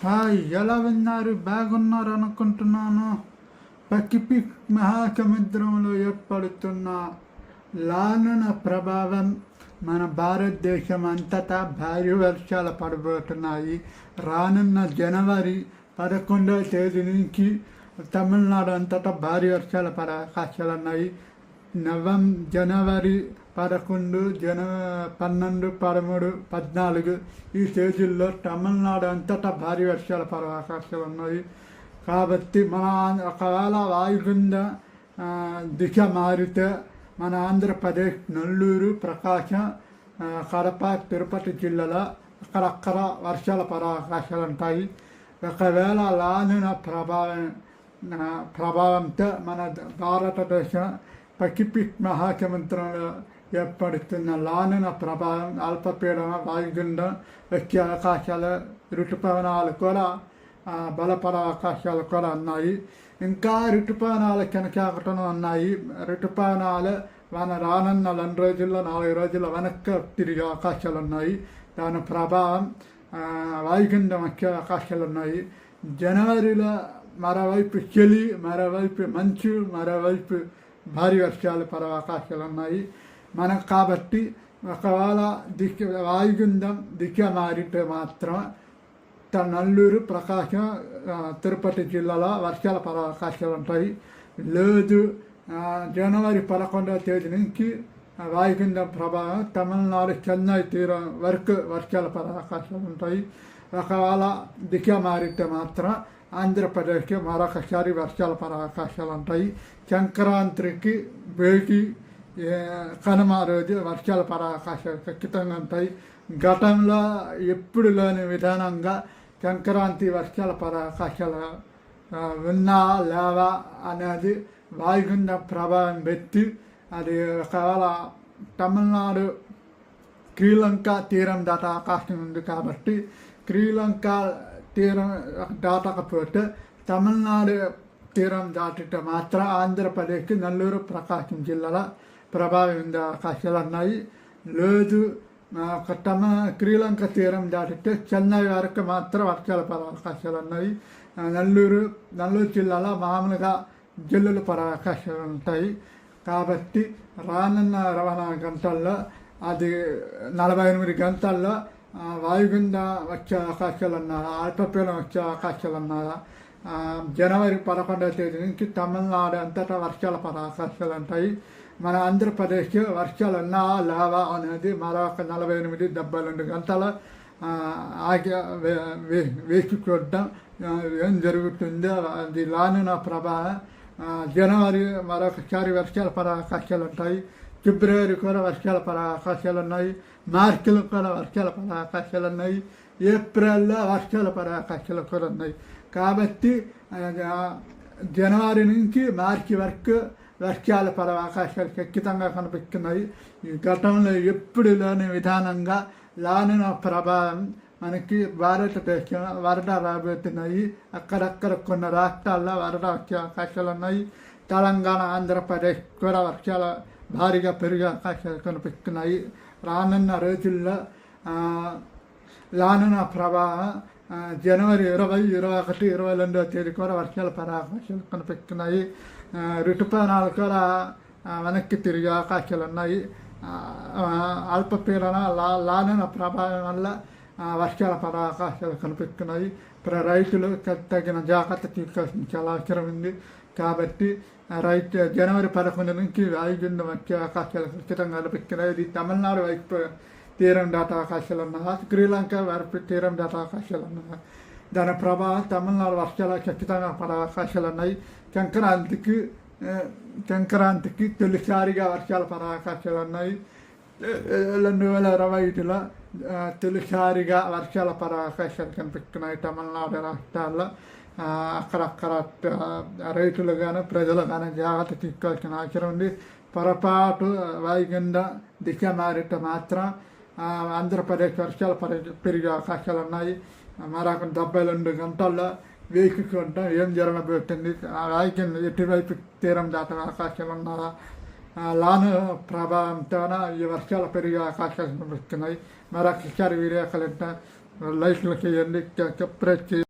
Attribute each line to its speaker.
Speaker 1: Hi, ఎలా విన్నారు? బాగున్నారు అనుకుంటున్నాను. పసిఫిక్ మహాసముద్రంలో ఏర్పడుతున్న లానిన ప్రభావం మన భారతదేశం అంతటా భారీ వర్షాలు పడబోతున్నాయి. రానున్న జనవరి 11వ తేదీ నుంచి తమిళనాడు అంతటా భారీ వర్షాలు పడే అవకాశాలు ఉన్నాయి. జనవరి 11, 12, 13, 14 ఈ తేదీల్లో తమిళనాడు అంతటా భారీ వర్షాలు పడే అవకాశాలు ఉన్నాయి. కాబట్టి ఒకవేళ వాయుగుండ దిశ మారితే మన ఆంధ్రప్రదేశ్, నెల్లూరు, ప్రకాశం, కడప, తిరుపతి జిల్లాలో అక్కడక్కడ వర్షాలు పడే అవకాశాలు ఉంటాయి. ఒకవేళ లానిన ప్రభావంతో మన భారతదేశం పసిఫిక్ మహాసముద్రంలో ఏర్పడుతున్న లానిన ప్రభావం, అల్పపీడన వాయుగుండం వచ్చే అవకాశాలు, ఋతుపవనాలు కూడా బలపడే అవకాశాలు కూడా ఉన్నాయి. ఇంకా ఋతుపవనాలు కొనసాగటం ఉన్నాయి. ఋతుపవనాలు మన రానున్న 2 రోజుల్లో 4 రోజుల్లో వెనక్కి తిరిగే అవకాశాలు ఉన్నాయి. దాని ప్రభావం వాయుగుండం వచ్చే అవకాశాలు ఉన్నాయి. జనవరిలో మరోవైపు చలి, మరోవైపు మంచు, మరోవైపు భారీ వర్షాలు పడే అవకాశాలు ఉన్నాయి మనకు. కాబట్టి ఒకవేళ వాయుగుండం దిశ మారితే మాత్రం నెల్లూరు, ప్రకాశం, తిరుపతి జిల్లాలో వర్షాలు పడే అవకాశాలు ఉంటాయి. లేదు, జనవరి 11వ తేదీ నుంచి వాయుగుండం ప్రభావం తమిళనాడు, చెన్నై తీరం వరకు వర్షాలు పడే అవకాశాలు ఉంటాయి. ఒకవేళ దిశ మారితే మాత్రం ఆంధ్రప్రదేశ్కి మరొకసారి వర్షాలు పడే అవకాశాలు ఉంటాయి. సంక్రాంతికి, భేటీ, కనుమ రోజు వర్షాలు పడే అవకాశాలు ఖచ్చితంగా ఉంటాయి. గతంలో ఎప్పుడు లేని విధానంగా సంక్రాంతి వర్షాలు పడే అవకాశాలు ఉన్నా లేవా అనేది వాయుగుండ ప్రభావం పెట్టి, అది ఒకవేళ తమిళనాడు, శ్రీలంక తీరం దాటే అవకాశం ఉంది. కాబట్టి శ్రీలంక తీరం దాటకపోతే తమిళనాడు తీరం దాటితే మాత్రం ఆంధ్రప్రదేశ్, నెల్లూరు, ప్రకాశం జిల్లాల ప్రభావం ఉండే అవకాశాలు ఉన్నాయి. లేదు, శ్రీలంక తీరం దాటితే చెన్నై వరకు మాత్రం వర్షాలు పడే అవకాశాలు ఉన్నాయి. నెల్లూరు జిల్లాలో మామూలుగా జల్లులు పడే అవకాశాలు ఉంటాయి. కాబట్టి రానున్న 24 గంటల్లో, అది 48 గంటల్లో వాయుగుండ వచ్చే అవకాశాలు ఉన్నాయి, అల్పపీడనం వచ్చే అవకాశాలు ఉన్నాయి. జనవరి 11వ తేదీ నుంచి తమిళనాడు అంతటా వర్షాలు పడే అవకాశాలు ఉంటాయి. మన ఆంధ్రప్రదేశ్ వర్షాలు ఉన్నా లేవా అనేది మరొక 48-72 గంటలు వేసి చూడడం ఏం జరుగుతుందో. అది లానిన ప్రభావం. జనవరి మరొకసారి వర్షాలు పడే అవకాశాలు ఉంటాయి. ఫిబ్రవరి కూడా వర్షాలు పడే అవకాశాలు ఉన్నాయి. మార్చిలో కూడా వర్షాలు పడే అవకాశాలు ఉన్నాయి. ఏప్రిల్లో వర్షాలు పడే అవకాశాలు కూడా ఉన్నాయి. కాబట్టి జనవరి నుంచి మార్చి వరకు వర్షాలు పడే అవకాశాలు ఖచ్చితంగా కనిపిస్తున్నాయి. ఈ గతంలో ఎప్పుడు లేని విధానంగా లానిన ప్రభావం మనకి భారతదేశం వరద రాబోతున్నాయి. అక్కడక్కడ కొన్ని రాష్ట్రాల్లో వరద వచ్చే అవకాశాలు ఉన్నాయి. తెలంగాణ, ఆంధ్రప్రదేశ్ కూడా వర్షాలు భారీగా పెరిగే అవకాశాలు కనిపిస్తున్నాయి. రానున్న రోజుల్లో లానిన ప్రభావం జనవరి 20, 21, 22వ తేదీ కూడా వర్షాలు పడే అవకాశాలు కనిపిస్తున్నాయి. ఋతుపవనాలు కూడా వెనక్కి తిరిగే అవకాశాలు ఉన్నాయి. అల్పపీడన లానిన ప్రభావం వల్ల వర్షాలు పడే అవకాశాలు కనిపిస్తున్నాయి. రైతులు తగిన జాగ్రత్త తీసుకోవాల్సిన చాలా అవసరం ఉంది. కాబట్టి జనవరి 11 నుంచి వాయుగుండం వచ్చే అవకాశాలు ఖచ్చితంగా కనిపిస్తున్నాయి. ఇది తమిళనాడు వైపు తీరం దాటే అవకాశాలు ఉన్నాయి. శ్రీలంక వైపు తీరం దాటే అవకాశాలు ఉన్నాయి. దాని ప్రభావం తమిళనాడు వర్షాలు ఖచ్చితంగా పడే అవకాశాలు ఉన్నాయి. సంక్రాంతికి తొలిసారిగా వర్షాలు పడే అవకాశాలు ఉన్నాయి. 2025లో తొలిసారిగా వర్షాలు పడే అవకాశాలు కనిపిస్తున్నాయి తమిళనాడు రాష్ట్రాల్లో. అక్కడక్కడ రైతులు కానీ, ప్రజలు కానీ జాగ్రత్త తీసుకోవాల్సిన అవసరం ఉంది. పొరపాటు వాయుగుండ దిశ మారితే మాత్రం ఆంధ్రప్రదేశ్ వర్షాలు పెరిగే అవకాశాలు ఉన్నాయి. మరొక 72 గంటల్లో వేసుకుంటాం ఏం జరగబోతుంది, వాయుగుండం ఎటువైపు తీరం దాటే అవకాశాలు ఉన్నాయా, లాను ప్రభావంతో ఈ వర్షాలు పెరిగే అవకాశాలు కనిపిస్తున్నాయి. మరొకసారి వీడియో కలిగిన లైక్లు చేయండి, సబ్స్క్రైబ్ చేయండి.